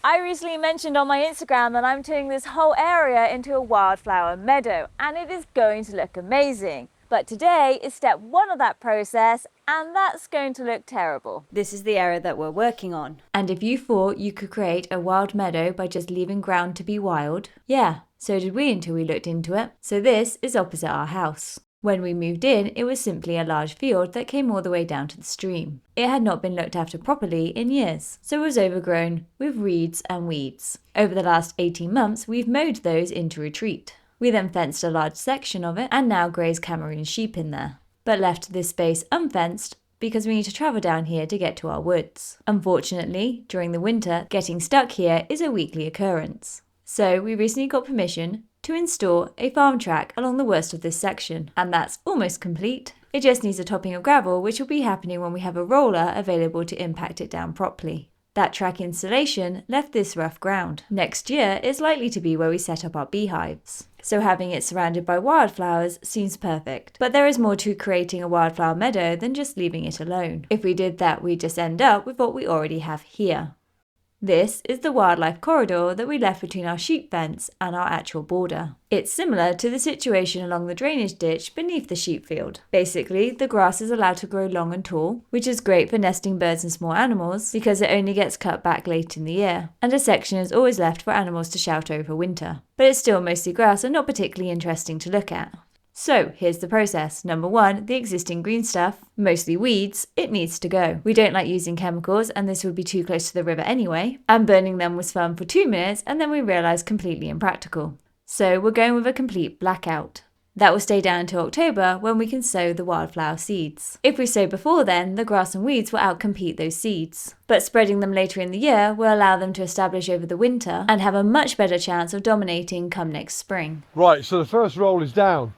I recently mentioned on my Instagram that I'm turning this whole area into a wildflower meadow, and it is going to look amazing. But today is step one of that process, and that's going to look terrible. This is the area that we're working on. And if you thought you could create a wild meadow by just leaving ground to be wild, yeah, so did we until we looked into it. So this is opposite our house. When we moved in, it was simply a large field that came all the way down to the stream. It had not been looked after properly in years, so it was overgrown with reeds and weeds. Over the last 18 months, we've mowed those into retreat. We then fenced a large section of it and now graze Cameroon sheep in there, but left this space unfenced because we need to travel down here to get to our woods. Unfortunately, during the winter, getting stuck here is a weekly occurrence. So we recently got permission to install a farm track along the worst of this section, and that's almost complete. It just needs a topping of gravel, which will be happening when we have a roller available to impact it down properly. That track installation left this rough ground. Next year is likely to be where we set up our beehives, so having it surrounded by wildflowers seems perfect. But there is more to creating a wildflower meadow than just leaving it alone. If we did that, we'd just end up with what we already have here. This is the wildlife corridor that we left between our sheep fence and our actual border. It's similar to the situation along the drainage ditch beneath the sheep field. Basically, the grass is allowed to grow long and tall, which is great for nesting birds and small animals because it only gets cut back late in the year, and a section is always left for animals to shelter over winter. But it's still mostly grass and not particularly interesting to look at. So here's the process. Number 1, the existing green stuff, mostly weeds, it needs to go. We don't like using chemicals and this would be too close to the river anyway, and burning them was fun for 2 minutes and then we realised completely impractical. So we're going with a complete blackout. That will stay down until October when we can sow the wildflower seeds. If we sow before then, the grass and weeds will outcompete those seeds. But spreading them later in the year will allow them to establish over the winter and have a much better chance of dominating come next spring. Right, so the first roll is down.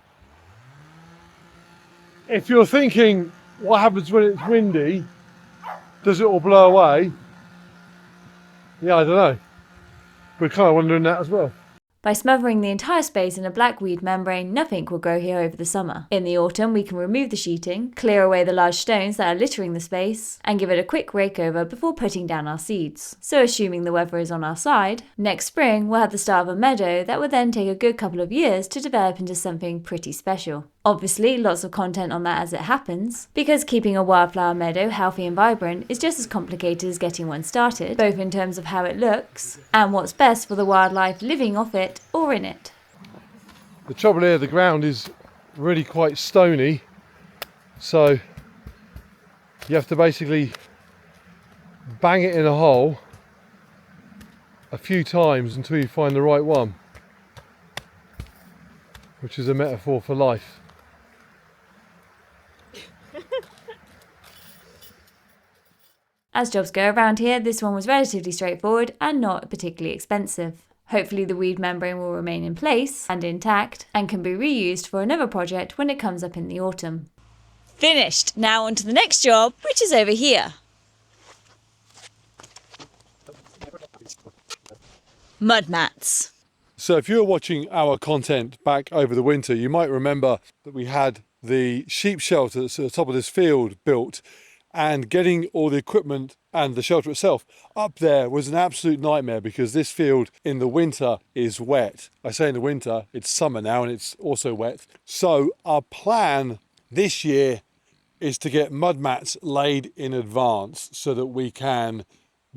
If you're thinking, what happens when it's windy? Does it all blow away? Yeah, I don't know. We're kind of wondering that as well. By smothering the entire space in a black weed membrane, nothing will grow here over the summer. In the autumn, we can remove the sheeting, clear away the large stones that are littering the space, and give it a quick rake over before putting down our seeds. So assuming the weather is on our side, next spring we'll have the start of a meadow that will then take a good couple of years to develop into something pretty special. Obviously, lots of content on that as it happens, because keeping a wildflower meadow healthy and vibrant is just as complicated as getting one started, both in terms of how it looks and what's best for the wildlife living off it or in it. The trouble here, the ground is really quite stony, so you have to basically bang it in a hole a few times until you find the right one, which is a metaphor for life. As jobs go around here, this one was relatively straightforward and not particularly expensive. Hopefully the weed membrane will remain in place and intact and can be reused for another project when it comes up in the autumn. Finished! Now on to the next job, which is over here. Mud mats. So if you were watching our content back over the winter, you might remember that we had the sheep shelter that's at the top of this field built, and getting all the equipment and the shelter itself up there was an absolute nightmare because this field in the winter is wet. I say in the winter, it's summer now and it's also wet. So our plan this year is to get mud mats laid in advance so that we can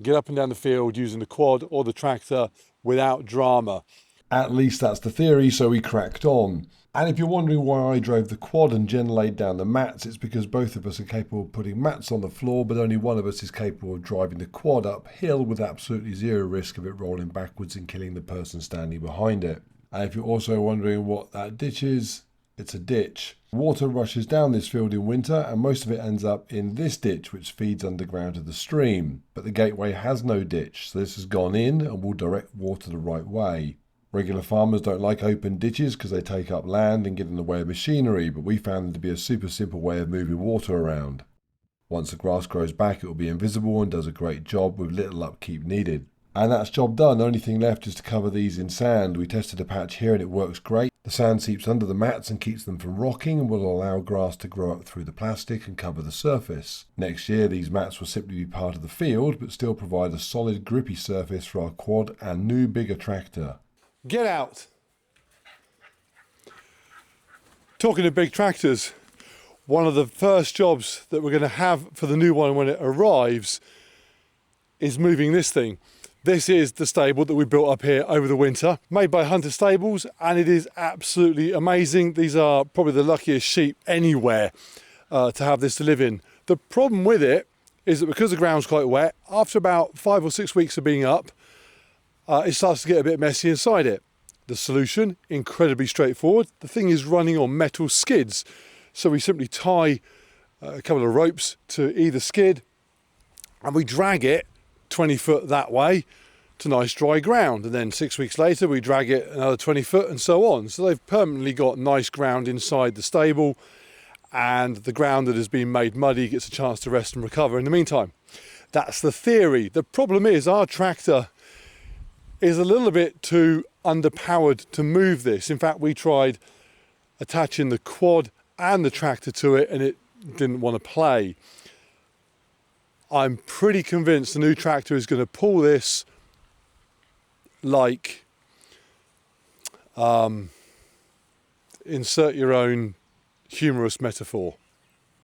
get up and down the field using the quad or the tractor without drama. At least that's the theory, so we cracked on. And if you're wondering why I drove the quad and Jen laid down the mats, it's because both of us are capable of putting mats on the floor, but only one of us is capable of driving the quad uphill with absolutely zero risk of it rolling backwards and killing the person standing behind it. And if you're also wondering what that ditch is, it's a ditch. Water rushes down this field in winter and most of it ends up in this ditch which feeds underground to the stream. But the gateway has no ditch, so this has gone in and will direct water the right way. Regular farmers don't like open ditches because they take up land and get in the way of machinery, but we found them to be a super simple way of moving water around. Once the grass grows back, it will be invisible and does a great job with little upkeep needed. And that's job done. The only thing left is to cover these in sand. We tested a patch here and it works great. The sand seeps under the mats and keeps them from rocking and will allow grass to grow up through the plastic and cover the surface. Next year these mats will simply be part of the field but still provide a solid grippy surface for our quad and new bigger tractor. Get out! Talking of big tractors, one of the first jobs that we're going to have for the new one when it arrives is moving this thing. This is the stable that we built up here over the winter, made by Hunter Stables, and it is absolutely amazing. These are probably the luckiest sheep anywhere to have this to live in. The problem with it is that because the ground's quite wet, after about 5 or 6 weeks of being up, it starts to get a bit messy inside it. The solution, incredibly straightforward. The thing is running on metal skids. So we simply tie a couple of ropes to either skid and we drag it 20 foot that way to nice dry ground. And then 6 weeks later, we drag it another 20 foot and so on. So they've permanently got nice ground inside the stable, and the ground that has been made muddy gets a chance to rest and recover in the meantime. That's the theory. The problem is our tractor is a little bit too underpowered to move this. In fact, we tried attaching the quad and the tractor to it and it didn't want to play. I'm pretty convinced the new tractor is going to pull this like, insert your own humorous metaphor.